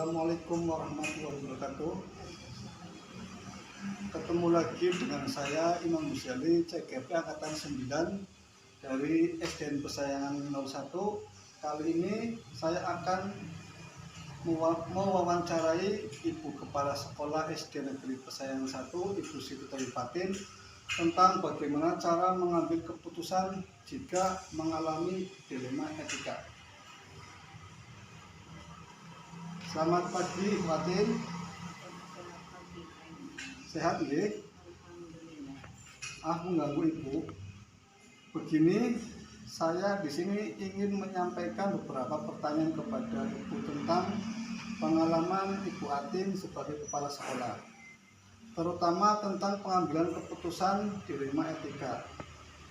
Assalamualaikum warahmatullahi wabarakatuh. Ketemu lagi dengan saya Imam Musyali, CGP Angkatan 9 dari SDN Pesayangan 01. Kali ini saya akan mewawancarai Ibu Kepala Sekolah SD Negeri Pesayangan 1, Ibu Siti Torifatin, tentang bagaimana cara mengambil keputusan jika mengalami dilema etika. Selamat pagi, Fatin. Sehat nggih? Mengganggu Ibu. Begini, saya di sini ingin menyampaikan beberapa pertanyaan kepada Ibu tentang pengalaman Ibu Atin sebagai kepala sekolah, terutama tentang pengambilan keputusan dilema etika.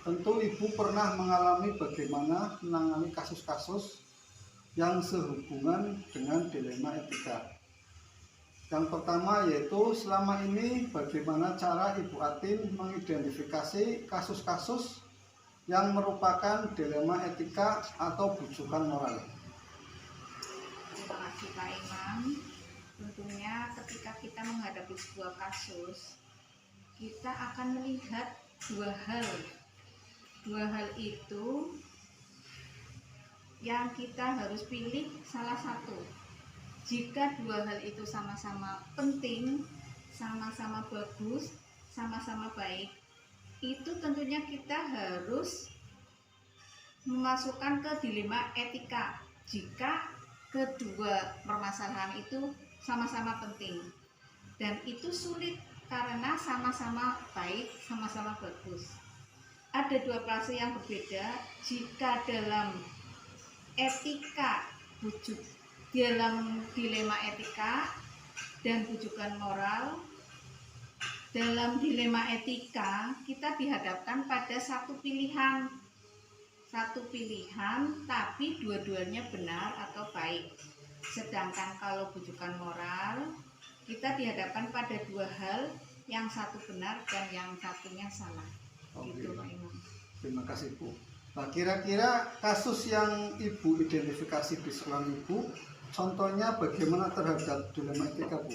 Tentu Ibu pernah mengalami bagaimana menangani kasus-kasus yang sehubungan dengan dilema etika. Yang pertama yaitu selama ini bagaimana cara Ibu Atin mengidentifikasi kasus-kasus yang merupakan dilema etika atau bujukan moral. Terima kasih Pak Imam. Tentunya ketika kita menghadapi sebuah kasus, kita akan melihat dua hal. Dua hal itu yang kita harus pilih salah satu. Jika dua hal itu sama-sama penting, sama-sama bagus, sama-sama baik, itu tentunya kita harus memasukkan ke dilema etika jika kedua permasalahan itu sama-sama penting. Dan itu sulit karena sama-sama baik, sama-sama bagus. Ada dua fase yang berbeda jika dalam etika dalam dilema etika dan bujukan moral. Dalam dilema etika kita dihadapkan pada satu pilihan tapi dua-duanya benar atau baik. Sedangkan kalau bujukan moral kita dihadapkan pada dua hal, yang satu benar dan yang satunya salah. Gitu Pak Imam. Terima kasih Bu. Nah, kira-kira kasus yang Ibu identifikasi di sekolah Ibu, contohnya bagaimana terhadap dilema etika Bu?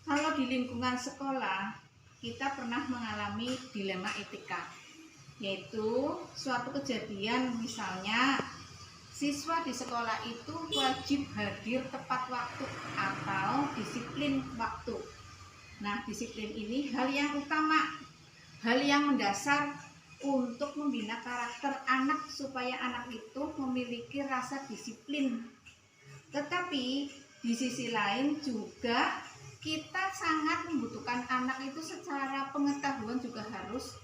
Kalau di lingkungan sekolah, kita pernah mengalami dilema etika, yaitu suatu kejadian misalnya siswa di sekolah itu wajib hadir tepat waktu atau disiplin waktu. Nah, disiplin ini hal yang utama, hal yang mendasar untuk membina karakter anak supaya anak itu memiliki rasa disiplin. Tetapi di sisi lain juga kita sangat membutuhkan anak itu secara pengetahuan juga harus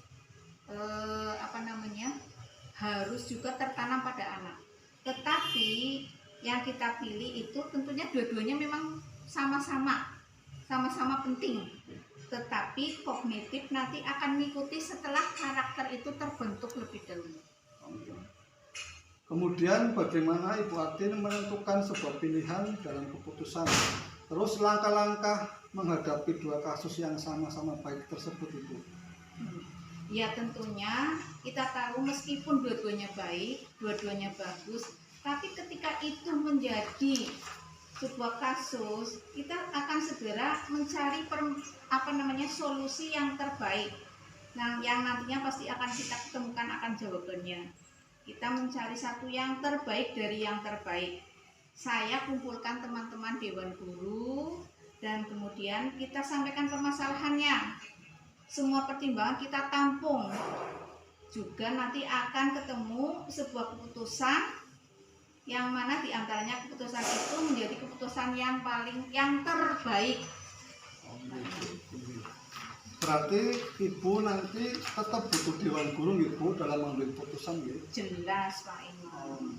harus juga tertanam pada anak. Tetapi yang kita pilih itu tentunya dua-duanya memang sama-sama penting. Tetapi kognitif nanti akan mengikuti setelah karakter itu terbentuk lebih dahulu. Kemudian bagaimana Ibu Atin menentukan sebuah pilihan dalam keputusan? Terus langkah-langkah menghadapi dua kasus yang sama-sama baik tersebut Ibu? Ya tentunya kita tahu meskipun dua-duanya baik, dua-duanya bagus, tapi ketika itu menjadi sebuah kasus, kita akan segera mencari solusi yang terbaik. Nah, yang nantinya pasti akan kita ketemukan akan jawabannya. Kita mencari satu yang terbaik dari yang terbaik. Saya kumpulkan teman-teman dewan guru dan kemudian kita sampaikan permasalahannya. Semua pertimbangan kita tampung. Juga nanti akan ketemu sebuah keputusan yang mana diantaranya keputusan itu menjadi keputusan yang terbaik. Berarti Ibu nanti tetap butuh dewan guru Ibu dalam mengambil keputusan gitu? Jelas Pak Imam.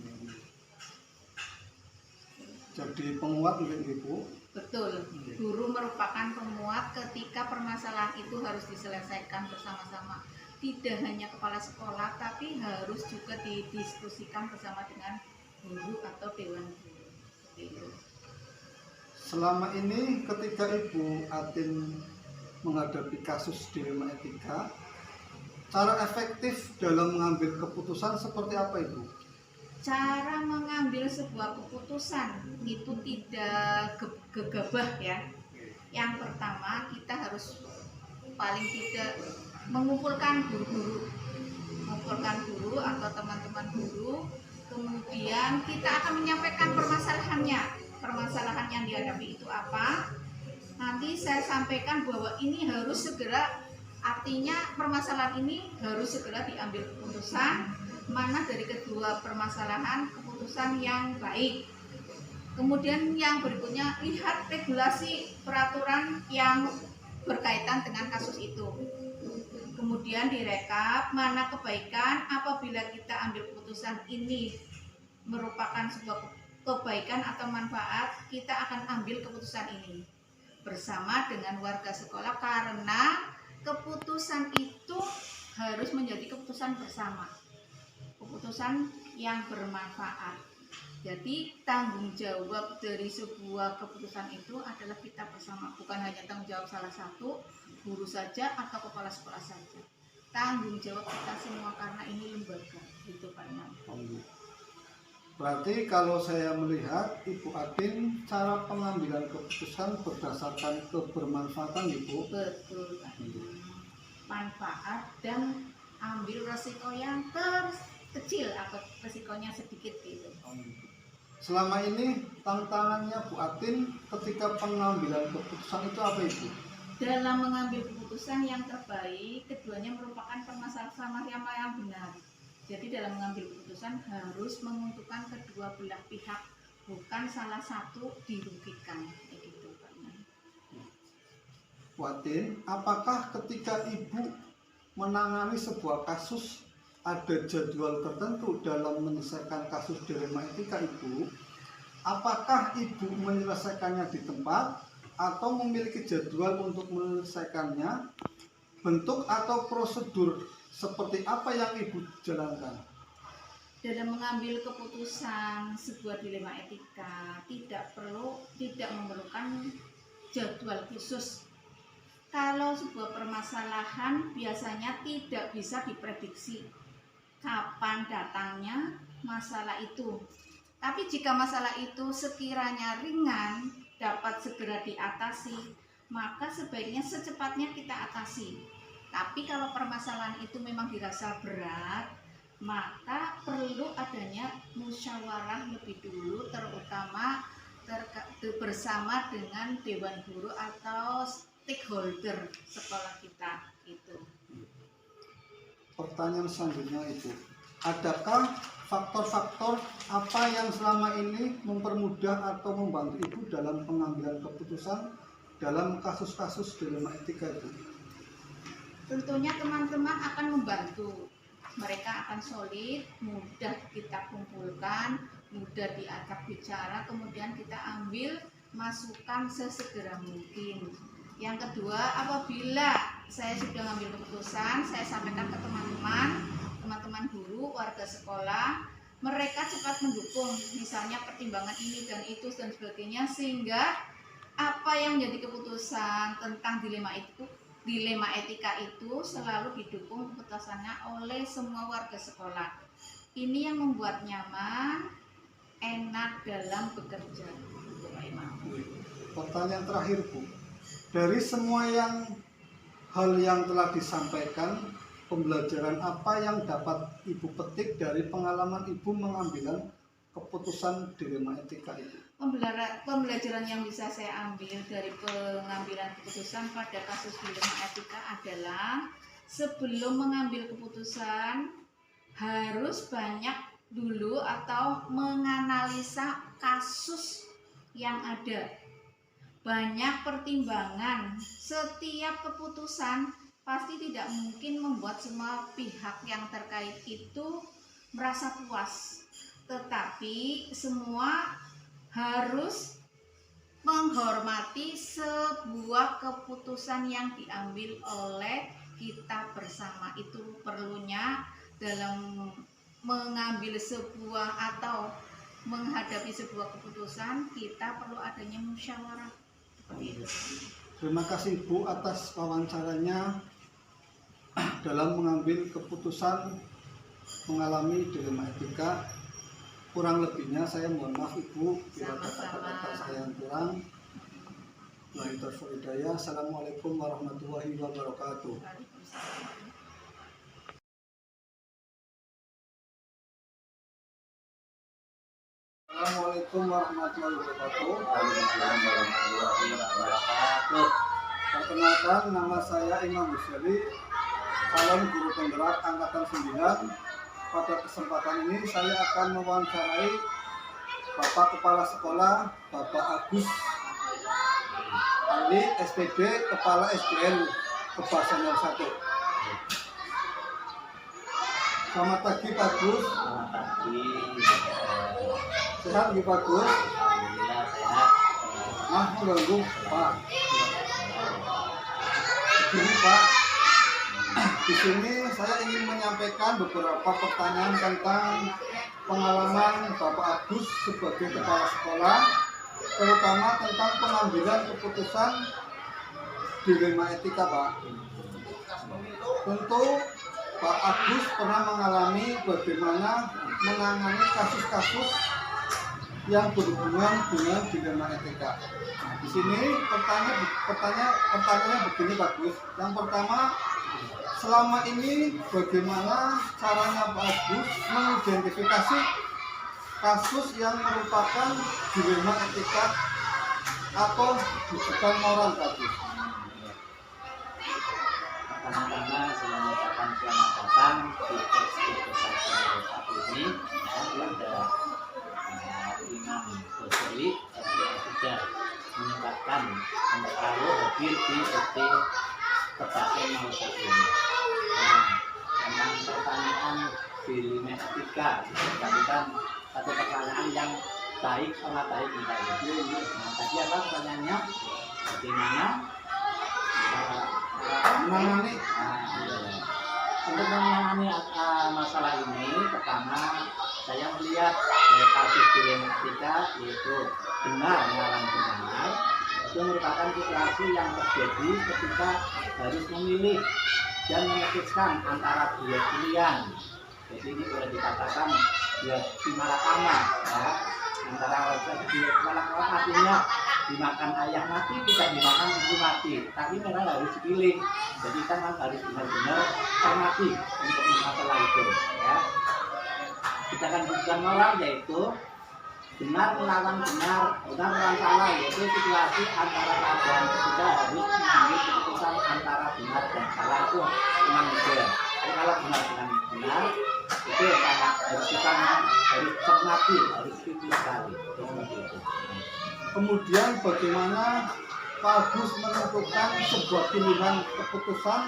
Jadi penguat mungkin Ibu? Betul. Guru merupakan penguat ketika permasalahan itu harus diselesaikan bersama-sama. Tidak hanya kepala sekolah, tapi harus juga didiskusikan bersama dengan guru atau dewan guru. Selama ini ketika Ibu Atin menghadapi kasus dilema etika, cara efektif dalam mengambil keputusan seperti apa Ibu? cara mengambil sebuah keputusan itu tidak gegabah ya. Yang pertama kita harus paling tidak mengumpulkan guru atau teman-teman guru, kemudian kita akan menyampaikan permasalahan yang dihadapi itu apa. Nanti saya sampaikan bahwa ini harus segera, artinya permasalahan ini harus segera diambil keputusan, mana dari kedua permasalahan keputusan yang baik. Kemudian yang berikutnya, lihat regulasi peraturan yang berkaitan dengan kasus itu. Kemudian direkap mana kebaikan apabila kita ambil keputusan ini merupakan sebuah kebaikan atau manfaat, kita akan ambil keputusan ini bersama dengan warga sekolah, karena keputusan itu harus menjadi keputusan bersama, keputusan yang bermanfaat. Jadi tanggung jawab dari sebuah keputusan itu adalah kita bersama, bukan hanya tanggung jawab salah satu guru saja atau kepala sekolah saja. Tanggung jawab kita semua karena ini lembaga, gitu Pak Imam. Berarti kalau saya melihat Ibu Atin, cara pengambilan keputusan berdasarkan kebermanfaatan Ibu. Betul Pak Imam. Manfaat dan ambil resiko yang terkecil atau resikonya sedikit gitu. Selama ini tantangannya Bu Atin ketika pengambilan keputusan itu apa Ibu? Dalam mengambil keputusan yang terbaik, keduanya merupakan permasalahan sama yang benar. Jadi dalam mengambil keputusan harus menguntungkan kedua belah pihak, bukan salah satu dirugikan. Gitu, Pak. Bu Atin, apakah ketika Ibu menangani sebuah kasus ada jadwal tertentu dalam menyelesaikan kasus dilema etika Ibu? Apakah Ibu menyelesaikannya di tempat atau memiliki jadwal untuk menyelesaikannya? Bentuk atau prosedur seperti apa yang Ibu jalankan? Dalam mengambil keputusan sebuah dilema etika tidak memerlukan jadwal khusus. Kalau sebuah permasalahan biasanya tidak bisa diprediksi kapan datangnya masalah itu. Tapi jika masalah itu sekiranya ringan, dapat segera diatasi, maka sebaiknya secepatnya kita atasi. Tapi kalau permasalahan itu memang dirasa berat, maka perlu adanya musyawarah lebih dulu, terutama bersama dengan dewan guru atau stakeholder sekolah kita itu. Pertanyaan selanjutnya Ibu, adakah faktor-faktor apa yang selama ini mempermudah atau membantu Ibu dalam pengambilan keputusan dalam kasus-kasus dilema etika itu? Tentunya teman-teman akan membantu. Mereka akan solid, mudah kita kumpulkan, mudah diajak bicara, kemudian kita ambil masukan sesegera mungkin. Yang kedua, apabila saya sudah mengambil keputusan, saya sampaikan ke teman-teman guru, warga sekolah, mereka cepat mendukung, misalnya pertimbangan ini dan itu dan sebagainya, sehingga apa yang menjadi keputusan tentang dilema etika itu selalu didukung keputusannya oleh semua warga sekolah. Ini yang membuat nyaman, enak dalam bekerja. Pertanyaan terakhir Bu, dari semua hal yang telah disampaikan, pembelajaran apa yang dapat Ibu petik dari pengalaman Ibu mengambil keputusan dilema etika itu? Pembelajaran yang bisa saya ambil dari pengambilan keputusan pada kasus dilema etika adalah sebelum mengambil keputusan harus banyak dulu atau menganalisa kasus yang ada. Banyak pertimbangan. Setiap keputusan pasti tidak mungkin membuat semua pihak yang terkait itu merasa puas. Tetapi semua harus menghormati sebuah keputusan yang diambil oleh kita bersama. Itu perlunya dalam mengambil sebuah atau menghadapi sebuah keputusan, kita perlu adanya musyawarah. Seperti itu. Terima kasih Ibu atas wawancaranya dalam mengambil keputusan mengalami dilema etika. Kurang lebihnya saya mohon maaf Ibu bila ada Sama-sama. kata-kata saya yang kurang. Wabillahi taufiq wal hidayah. Assalamualaikum warahmatullahi wabarakatuh. Waalaikumsalam. Assalamualaikum warahmatullahi wabarakatuh. Waalaikumsalam warahmatullahi wabarakatuh. Perkenalkan, nama saya Imam Busyali, calon guru penggerak angkatan 9. Pada kesempatan ini saya akan mewawancarai Bapak Kepala Sekolah, Bapak Agus Ali, SPB, Kepala SDN Kebasan 01. Selamat pagi Pak Agus. Selamat pagi. Sehat Pak Agus? Alhamdulillah sehat. Maaf mengganggu Pak. Begini Pak, di sini saya ingin menyampaikan beberapa pertanyaan tentang pengalaman Bapak Agus sebagai kepala sekolah, terutama tentang pengambilan keputusan dilema etika Pak. Tentu Pak Agus pernah mengalami bagaimana menangani kasus-kasus yang berhubungan dengan dilema etika. Nah, di sini pertanyaannya begini Pak Agus. Yang pertama, selama ini bagaimana caranya Pak Agus mengidentifikasi kasus yang merupakan dilema etika atau bukan moral Pak Agus? Pertama-tama saya mengucapkan selamat datang di podcast satu ini. Ya, ada Imam Busyali yang sudah menyempatkan untuk selalu hadir di PT Kebasan 01 ini. Nah, tentang pertanyaan dilema etika, kita satu pertanyaan yang baik, sangat baik menurut saya. Nah, tadi apa pertanyaannya? Bagaimana Menangani untuk menangani masalah ini, pertama saya melihat kasus dilema etika yaitu benar melawan benar itu merupakan situasi yang terjadi ketika harus memilih dan memutuskan antara dua pilihan. Jadi ini boleh dikatakan dua simalakama, ya, antara dua simalakama artinya dimakan ayah mati, tidak dimakan ibu mati, tapi memang harus dipilih. Jadi kan harus benar-benar cermati untuk masalah itu, ya. Kita akan bukan moral yaitu benar melawan benar, benar melawan salah, yaitu situasi antara keadaan ketika harus mengambil keputusan antara benar dan salah itu memang beda. Jadi kalau benar dengan benar itu sangat harus kita harus cermati, harus kritis sekali. Seperti itu. Kemudian bagaimana Pak Agus menentukan sebuah pilihan keputusan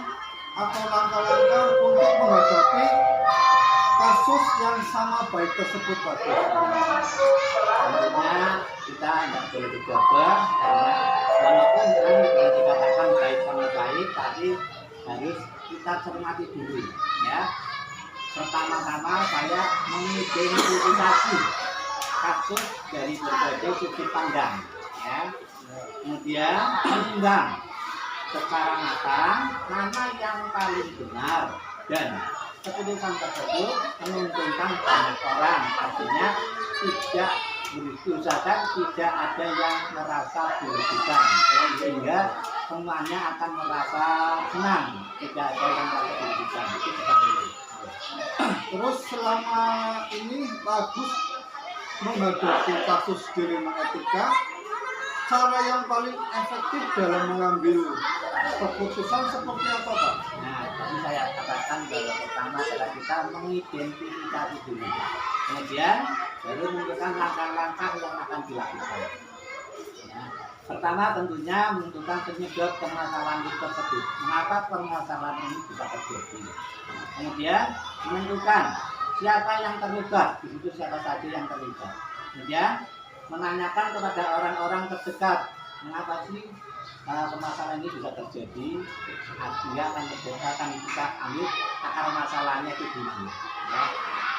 atau langkah-langkah untuk menghadapi kasus yang sama baik tersebut Pak Agus? Tentunya kita tidak boleh gegabah karena walaupun kan boleh dikatakan baik sama baik, tapi harus kita cermati dulu, ya. Pertama-tama saya mengidentifikasi kasus dari berbagai sudut pandang, ya. Kemudian menimbang secara matang mana yang paling benar dan keputusan tersebut menguntungkan banyak orang, artinya tidak diusahakan tidak ada yang merasa dirugikan, sehingga semuanya akan merasa senang, tidak ada yang merasa dirugikan. Itu seperti itu. Terus selama ini Pak Agus menghadapi kasus dilema etika, cara yang paling efektif dalam mengambil keputusan seperti apa Pak? Nah, tadi saya katakan bahwa pertama adalah kita mengidentifikasi dulu, kemudian baru menentukan langkah-langkah yang akan dilakukan. Ya. Pertama tentunya menentukan penyebab permasalahan itu tersebut, mengapa permasalahan ini bisa terjadi. Kemudian menentukan siapa yang terlibat, di situ siapa saja yang terlibat. Kemudian menanyakan kepada orang-orang terdekat, mengapa sih permasalahan ini bisa terjadi, sehingga akan kita ambil akar masalahnya itu dulu, ya.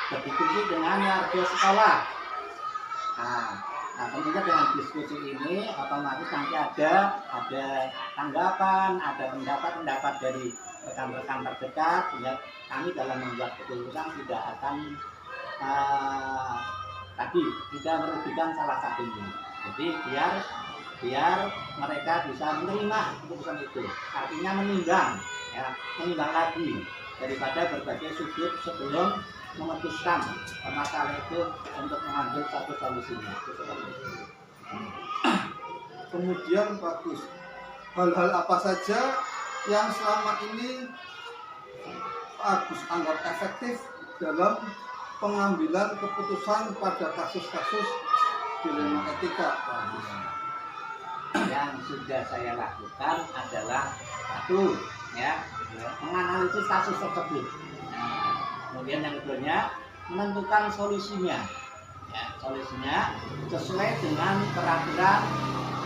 Berdiskusi dengan warga sekolah. Nah, tentunya dengan diskusi ini otomatis nanti ada tanggapan, ada pendapat dari rekan-rekan terdekat, sehingga kami dalam membuat keputusan tidak akan tadi tidak merugikan salah satunya. Jadi biar mereka bisa menerima keputusan itu. Artinya menimbang, ya, menimbang lagi daripada berbagai sudut sebelum memutuskan masalah itu untuk mengambil satu solusinya. Kemudian bagus, hal-hal apa saja yang selama ini Pak Agus anggap efektif dalam pengambilan keputusan pada kasus-kasus dilema etika? Yang sudah saya lakukan adalah satu, ya, menganalisis kasus tersebut. Nah, kemudian yang keduanya menentukan solusinya, ya, solusinya sesuai dengan peraturan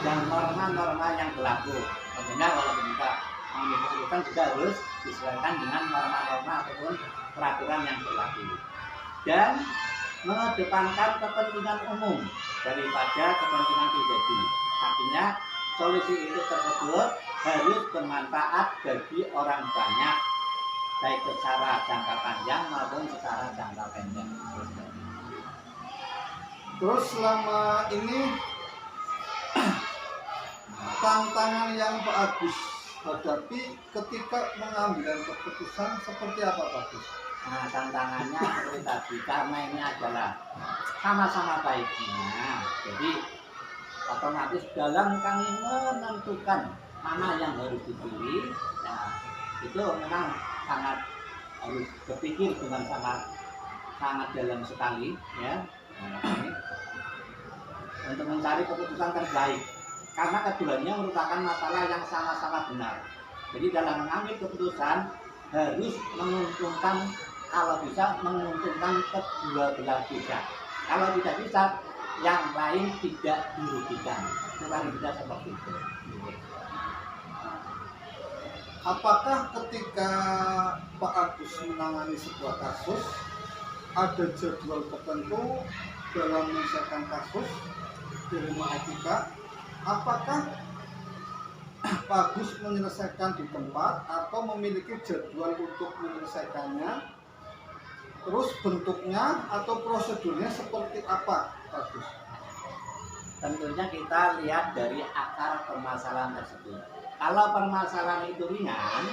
dan norma-norma yang berlaku. Tentunya walaupun kita mengambil keputusan juga harus disesuaikan dengan norma-norma ataupun peraturan yang berlaku. Dan mengedepankan kepentingan umum daripada kepentingan pribadi. Artinya solusi itu tersebut harus bermanfaat bagi orang banyak, baik secara jangka panjang maupun secara jangka pendek. Terus selama ini tantangan yang Pak Agus hadapi ketika mengambil keputusan seperti apa Pak Agus? Nah, tantangannya seperti tadi, karena ini adalah sama-sama baiknya, jadi otomatis dalam kami menentukan mana yang harus dipilih, nah, itu memang sangat harus berpikir dengan sangat dalam sekali, ya, untuk mencari keputusan terbaik, karena keduanya merupakan masalah yang sama-sama benar. Jadi dalam mengambil keputusan harus menguntungkan, kalau bisa menguntungkan kedua belah pihak. Kalau tidak bisa, yang lain tidak dirugikan. Itu paling tidak seperti itu. Apakah ketika Pak Agus menangani sebuah kasus ada jadwal tertentu dalam menyelesaikan kasus dilema etika? Apakah Pak Agus menyelesaikan di tempat atau memiliki jadwal untuk menyelesaikannya? Terus bentuknya atau prosedurnya seperti apa, Pak Agus? Tentunya kita lihat dari akar permasalahan tersebut. Kalau permasalahan itu ringan,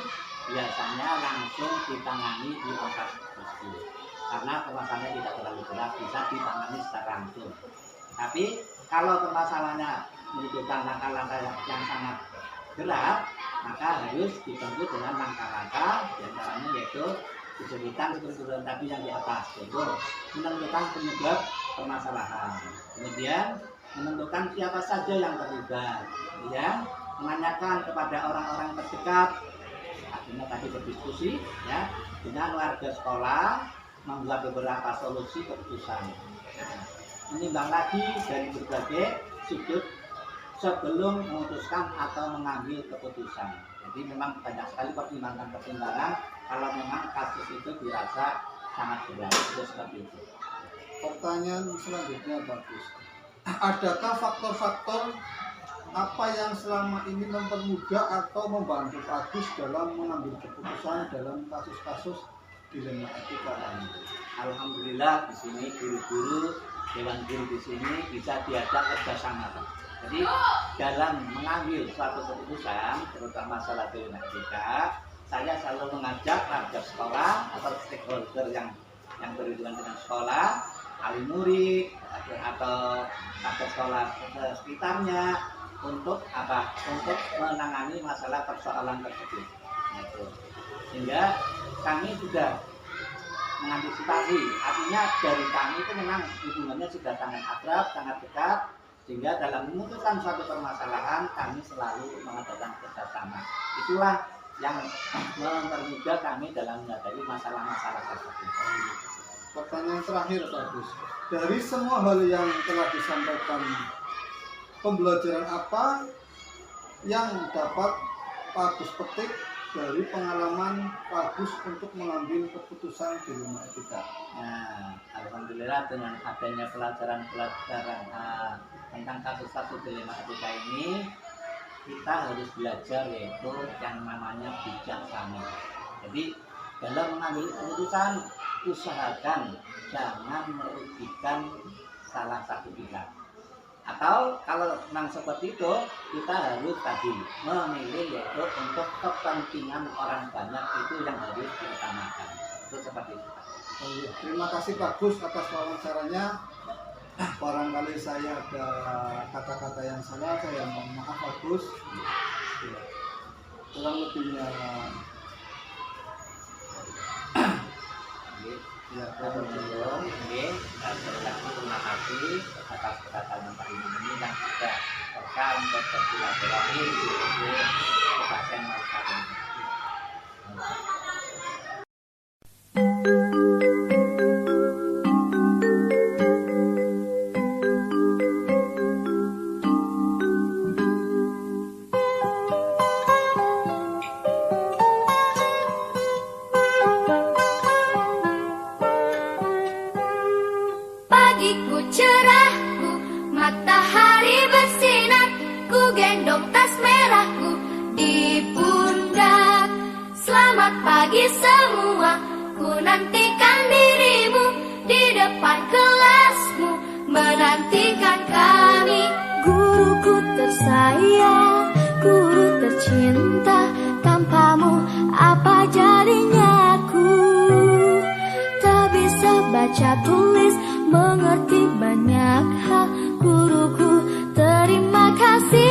biasanya langsung ditangani di tempat tersebut. Karena permasalahannya tidak terlalu berat, bisa ditangani secara langsung. Tapi kalau permasalahannya membutuhkan langkah-langkah yang sangat berat, maka harus ditempuh dengan langkah-langkah, diantaranya yaitu kesulitan seperti tadi yang di atas, yaitu menentukan penyebab permasalahan, kemudian menentukan siapa saja yang terlibat, kemudian menanyakan kepada orang-orang terdekat, artinya tadi berdiskusi, ya, dengan warga sekolah, membuat beberapa solusi keputusan, menimbang lagi dari berbagai sudut sebelum memutuskan atau mengambil keputusan. Jadi memang banyak sekali pertimbangan-pertimbangan kalau memang kasus itu dirasa sangat berat, itu seperti itu. Pertanyaan selanjutnya bagus. Adakah faktor-faktor apa yang selama ini mempermudah atau membantu Pak Agus dalam mengambil keputusan dalam kasus-kasus dilema etika ini? Alhamdulillah di sini guru-guru, dewan guru di sini bisa diajak kerjasama. Jadi dalam mengambil suatu keputusan, terutama masalah dilema etika, saya selalu mengajak warga sekolah atau stakeholder yang berhubungan dengan sekolah, wali murid atau warga sekolah sekitarnya untuk apa? Untuk menangani masalah persoalan tersebut. Gitu. Sehingga kami sudah mengantisipasi, artinya dari kami itu memang hubungannya sudah sangat akrab, sangat dekat, sehingga dalam memutuskan suatu permasalahan kami selalu mengadakan kerjasama. Itulah yang mempermudah kami dalam menghadapi masalah-masalah tersebut. Pertanyaan terakhir Pak Agus, dari semua hal yang telah disampaikan, pembelajaran apa yang dapat Pak Agus petik dari pengalaman Pak Agus untuk mengambil keputusan dilema etika? Nah, alhamdulillah dengan adanya pelajaran-pelajaran tentang kasus-kasus dilema etika ini, kita harus belajar yaitu yang namanya bijaksana. Jadi dalam mengambil keputusan usahakan jangan merugikan salah satu pihak. Atau kalau memang seperti itu, kita harus tadi memilih yaitu untuk kepentingan orang banyak itu yang harus diutamakan. Itu seperti itu. Oh, iya. Terima kasih Pak Gus atas wawancaranya. Barangkali saya ada kata-kata yang salah, saya mohon maaf Pak Gus. Ya. Kurang lebihnya ya, terima kasih atas kedatangan Pak Iman ini yang juga rekam untuk bersilaturahmi di Kabupaten Maluku. Pagiku cerahku, matahari bersinar, ku gendong tas merahku di pundak. Selamat pagi semua, ku nantikan dirimu di depan kelasmu, menantikan kami. Guruku tersayang, guru tercinta, tanpamu apa jadinya aku? Tak bisa baca tulis, mengerti banyak hal. Guruku terima kasih.